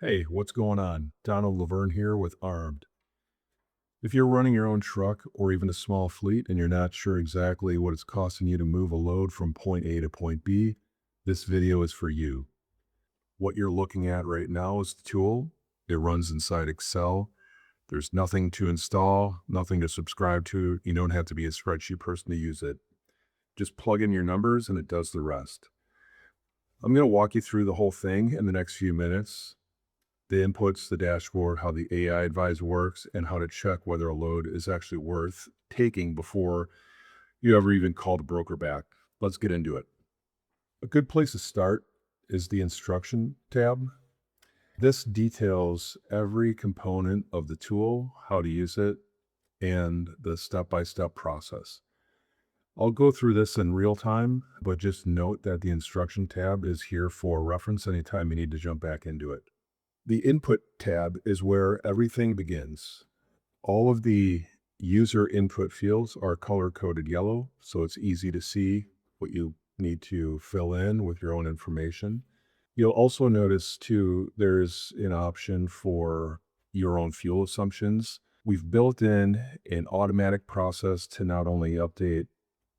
Hey, what's going on? Donald Laverne here with ARMD. If you're running your own truck or even a small fleet and you're not sure exactly what it's costing you to move a load from point A to point B, this video is for you. What you're looking at right now is the tool. It runs inside Excel. There's nothing to install, nothing to subscribe to. You don't have to be a spreadsheet person to use it. Just plug in your numbers and it does the rest. I'm going to walk you through the whole thing in the next few minutes. The inputs, the dashboard, how the AI advisor works, and how to check whether a load is actually worth taking before you ever even call the broker back. Let's get into it. A good place to start is the instruction tab. This details every component of the tool, how to use it, and the step-by-step process. I'll go through this in real time, but just note that the instruction tab is here for reference anytime you need to jump back into it. The input tab is where everything begins. All of the user input fields are color-coded yellow, so it's easy to see what you need to fill in with your own information. You'll also notice too, there's an option for your own fuel assumptions. We've built in an automatic process to not only update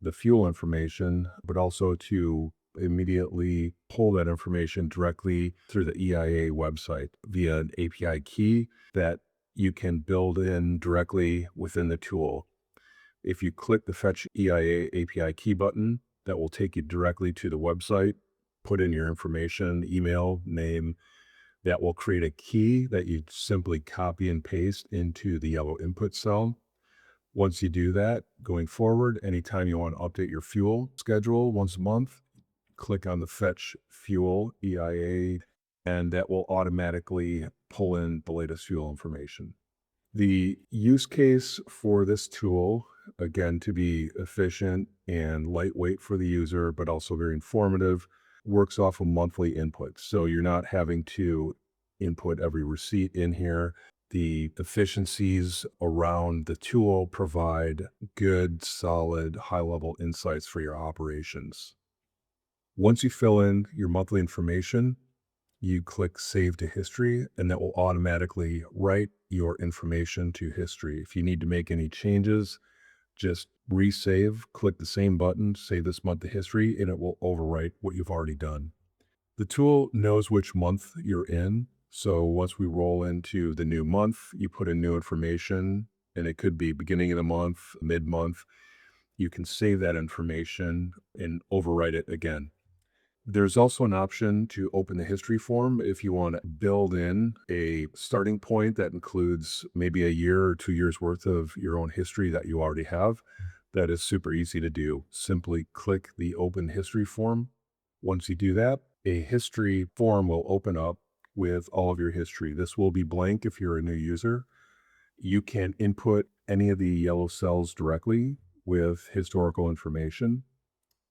the fuel information, but also to immediately pull that information directly through the EIA website via an API key that you can build in directly within the tool. If you click the Fetch EIA API key button, that will take you directly to the website, put in your information, email, name. That will create a key that you simply copy and paste into the yellow input cell. Once you do that, going forward, anytime you want to update your fuel schedule once a month, click on the Fetch Fuel EIA, and that will automatically pull in the latest fuel information. The use case for this tool, again, to be efficient and lightweight for the user, but also very informative, works off of monthly inputs. So you're not having to input every receipt in here. The efficiencies around the tool provide good, solid, high-level insights for your operations. Once you fill in your monthly information, you click Save to History, and that will automatically write your information to history. If you need to make any changes, just resave, click the same button, save this month to history, and it will overwrite what you've already done. The tool knows which month you're in. So once we roll into the new month, you put in new information, and it could be beginning of the month, mid-month. You can save that information and overwrite it again. There's also an option to open the history form if you want to build in a starting point that includes maybe a year or 2 years worth of your own history that you already have. That is super easy to do. Simply click the open history form. Once you do that, a history form will open up with all of your history. This will be blank if you're a new user. You can input any of the yellow cells directly with historical information.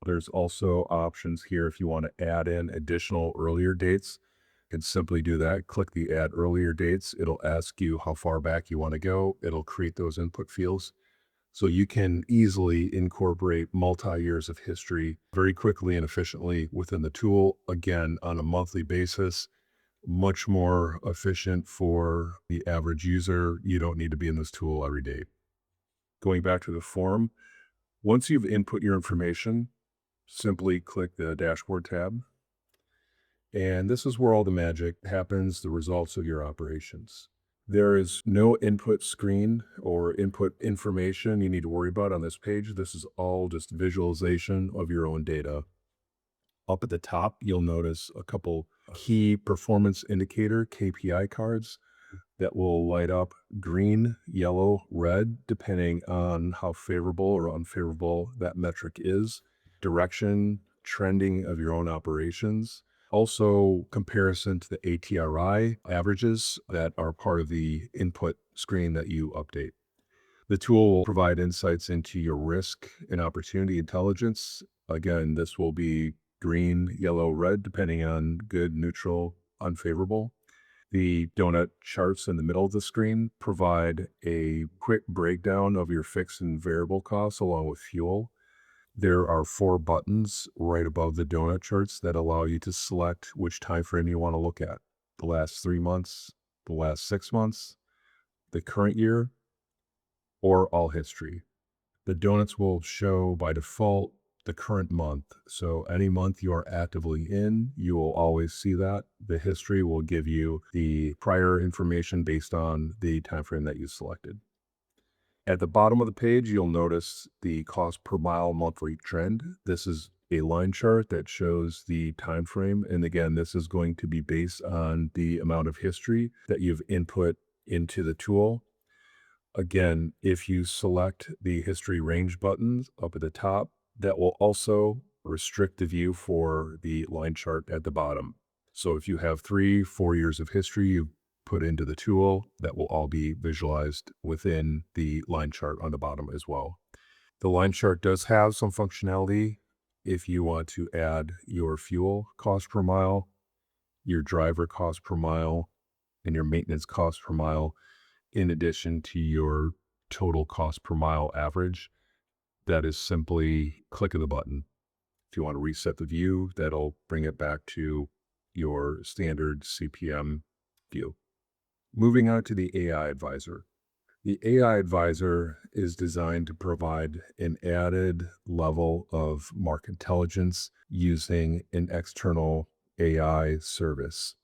There's also options here if you want to add in additional earlier dates. You can simply do that. Click the Add Earlier Dates. It'll ask you how far back you want to go. It'll create those input fields. So you can easily incorporate multi-years of history very quickly and efficiently within the tool, again, on a monthly basis. Much more efficient for the average user. You don't need to be in this tool every day. Going back to the form, once you've input your information, simply click the Dashboard tab. And this is where all the magic happens, the results of your operations. There is no input screen or input information you need to worry about on this page. This is all just visualization of your own data. Up at the top, you'll notice a couple key performance indicator KPI cards that will light up green, yellow, red, depending on how favorable or unfavorable that metric is. Direction, trending of your own operations. Also, comparison to the ATRI averages that are part of the input screen that you update. The tool will provide insights into your risk and opportunity intelligence. Again, this will be green, yellow, red, depending on good, neutral, unfavorable. The donut charts in the middle of the screen provide a quick breakdown of your fixed and variable costs along with fuel. There are 4 buttons right above the donut charts that allow you to select which time frame you want to look at. the last 3 months, the last 6 months, the current year, or all history. The donuts will show by default the current month. So any month you are actively in, you will always see that. The history will give you the prior information based on the time frame that you selected. At the bottom of the page, you'll notice the cost per mile monthly trend. This is a line chart that shows the time frame. And again, this is going to be based on the amount of history that you've input into the tool. Again, if you select the history range buttons up at the top, that will also restrict the view for the line chart at the bottom. So if you have 3-4 years of history you put into the tool, that will all be visualized within the line chart on the bottom as well. The line chart does have some functionality if you want to add your fuel cost per mile, your driver cost per mile, and your maintenance cost per mile, in addition to your total cost per mile average. That is simply click of the button. If you want to reset the view, that'll bring it back to your standard CPM view. Moving on to the AI Advisor. The AI Advisor is designed to provide an added level of market intelligence using an external AI service.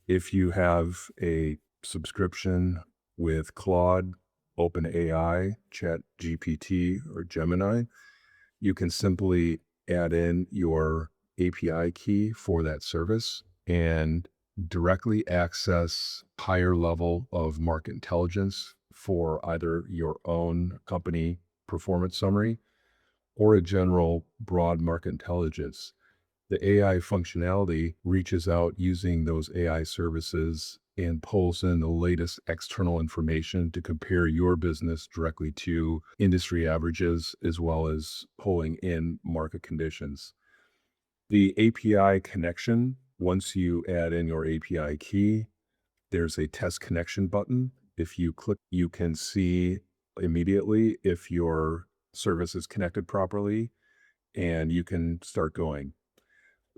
If you have a subscription with Claude, OpenAI, ChatGPT, or Gemini, you can simply add in your API key for that service and directly access higher level of market intelligence for either your own company performance summary or a general broad market intelligence. The AI functionality reaches out using those AI services and pulls in the latest external information to compare your business directly to industry averages, as well as pulling in market conditions. The API connection, once you add in your API key, there's a test connection button. If you click, you can see immediately if your service is connected properly and you can start going.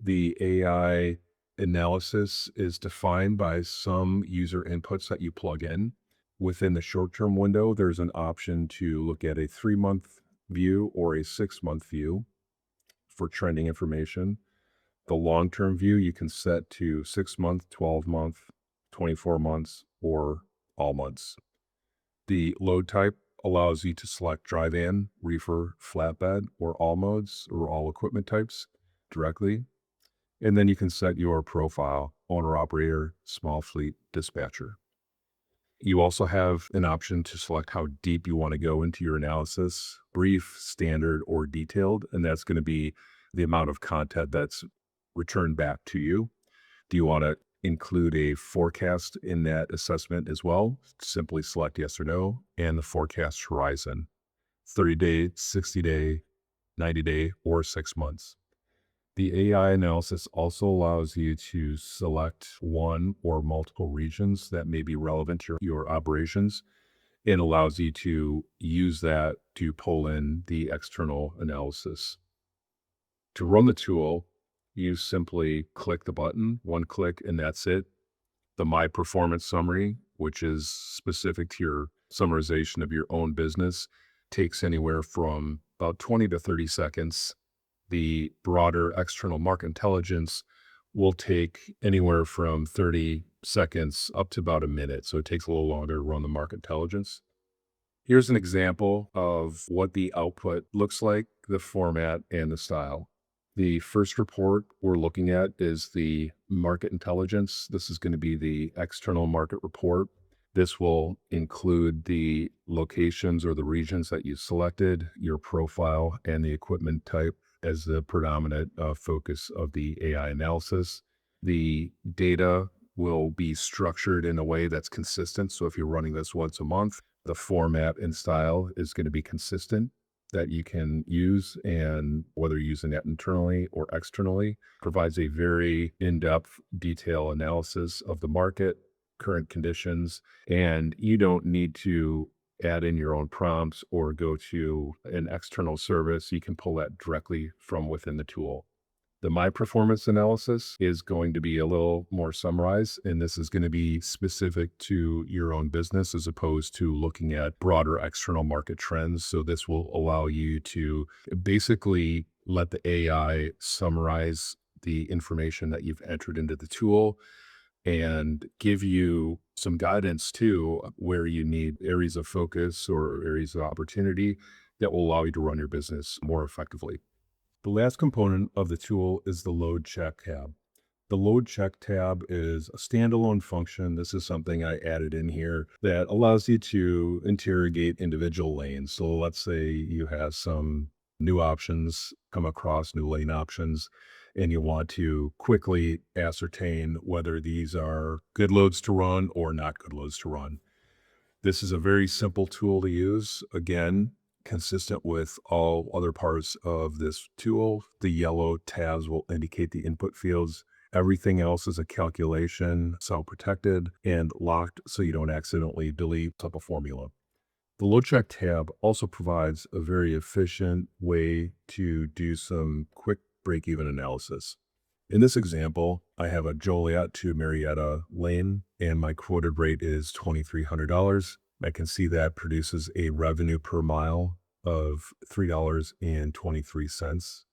The AI analysis is defined by some user inputs that you plug in. Within the short-term window, there's an option to look at a 3-month view or a 6-month view for trending information. The long-term view you can set to 6-month, 12-month, 24 months, or all months. The load type allows you to select drive-in, reefer, flatbed, or all modes or all equipment types directly. And then you can set your profile, owner operator, small fleet, dispatcher. You also have an option to select how deep you want to go into your analysis, brief, standard, or detailed. And that's going to be the amount of content that's returned back to you. Do you want to include a forecast in that assessment as well? Simply select yes or no, and the forecast horizon, 30-day, 60-day, 90-day, or 6 months. The AI analysis also allows you to select one or multiple regions that may be relevant to your operations and allows you to use that to pull in the external analysis. To run the tool, you simply click the button, one click, and that's it. The My Performance Summary, which is specific to your summarization of your own business, takes anywhere from about 20 to 30 seconds. The broader external market intelligence will take anywhere from 30 seconds up to about a minute. So it takes a little longer to run the market intelligence. Here's an example of what the output looks like, the format and the style. The first report we're looking at is the market intelligence. This is going to be the external market report. This will include the locations or the regions that you selected, your profile, and the equipment type as the predominant focus of the AI analysis. The data will be structured in a way that's consistent. So if you're running this once a month, the format and style is going to be consistent that you can use, and whether you're using that internally or externally, provides a very in-depth detail analysis of the market, current conditions, and you don't need to add in your own prompts or go to an external service. You can pull that directly from within the tool. The my performance analysis is going to be a little more summarized, and this is going to be specific to your own business as opposed to looking at broader external market trends. So this will allow you to basically let the AI summarize the information that you've entered into the tool and give you some guidance too, where you need areas of focus or areas of opportunity that will allow you to run your business more effectively. The last component of the tool is the load check tab. The load check tab is a standalone function. This is something I added in here that allows you to interrogate individual lanes. So let's say you have some new options come across, new lane options, and you want to quickly ascertain whether these are good loads to run or not good loads to run. This is a very simple tool to use. Again, consistent with all other parts of this tool. The yellow tabs will indicate the input fields. Everything else is a calculation, self-protected and locked so you don't accidentally delete a formula. The load check tab also provides a very efficient way to do some quick break-even analysis. In this example, I have a Joliet to Marietta lane, and my quoted rate is $2,300. I can see that produces a revenue per mile of $3.23.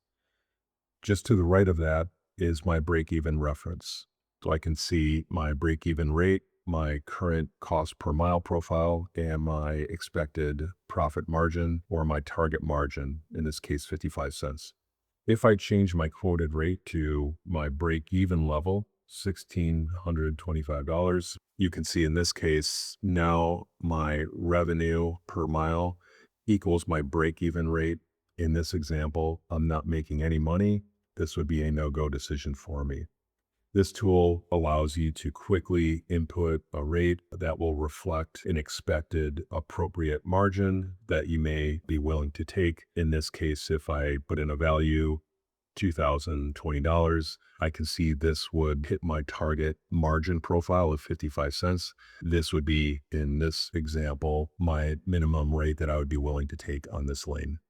Just to the right of that is my break-even reference. So I can see my break-even rate, my current cost per mile profile, and my expected profit margin or my target margin, in this case, 55 cents. If I change my quoted rate to my break-even level, $1,625, you can see in this case, now my revenue per mile equals my break-even rate. In this example, I'm not making any money. This would be a no-go decision for me. This tool allows you to quickly input a rate that will reflect an expected appropriate margin that you may be willing to take. In this case, if I put in a value, $2,020, I can see this would hit my target margin profile of 55 cents. This would be, in this example, my minimum rate that I would be willing to take on this lane.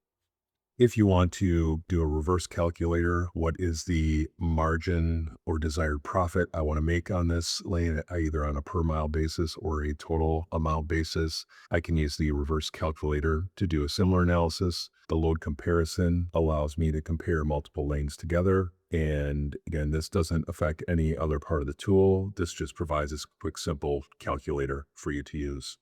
If you want to do a reverse calculator, what is the margin or desired profit I want to make on this lane, either on a per mile basis or a total amount basis, I can use the reverse calculator to do a similar analysis. The load comparison allows me to compare multiple lanes together. And again, this doesn't affect any other part of the tool. This just provides this quick, simple calculator for you to use.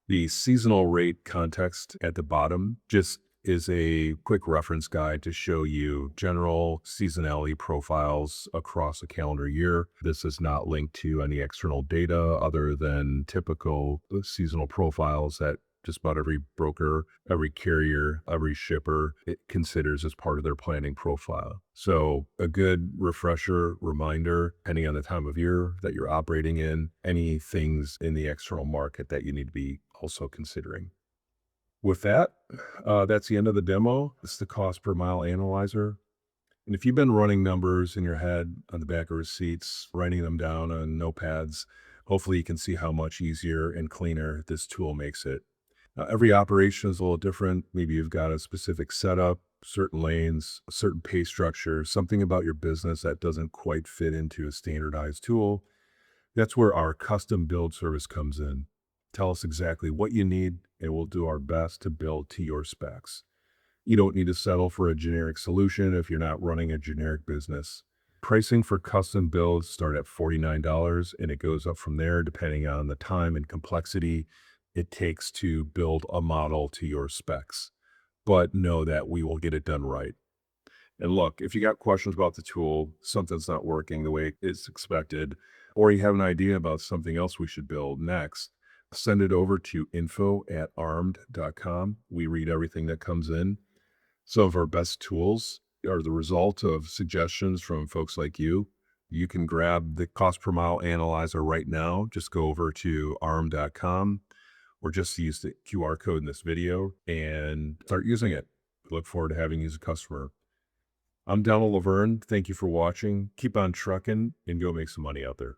The seasonal rate context at the bottom just is a quick reference guide to show you general seasonality profiles across a calendar year. This is not linked to any external data other than typical seasonal profiles that just about every broker, every carrier, every shipper, it considers as part of their planning profile. So a good refresher reminder, depending on the time of year that you're operating in, any things in the external market that you need to be also considering. With that, that's the end of the demo. It's the cost per mile analyzer. And if you've been running numbers in your head on the back of receipts, writing them down on notepads, hopefully you can see how much easier and cleaner this tool makes it. Now, every operation is a little different. Maybe you've got a specific setup, certain lanes, a certain pay structure, something about your business that doesn't quite fit into a standardized tool. That's where our custom build service comes in. Tell us exactly what you need, and we'll do our best to build to your specs. You don't need to settle for a generic solution if you're not running a generic business. Pricing for custom builds start at $49, and it goes up from there depending on the time and complexity it takes to build a model to your specs. But know that we will get it done right. And look, if you got questions about the tool, something's not working the way it's expected, or you have an idea about something else we should build next, send it over to info@armed.com. We read everything that comes in. Some of our best tools are the result of suggestions from folks like you. You can grab the cost per mile analyzer right now. Just go over to arm.com or just use the QR code in this video and start using it. I look forward to having you as a customer. I'm Donald Laverne. Thank you for watching. Keep on trucking and go make some money out there.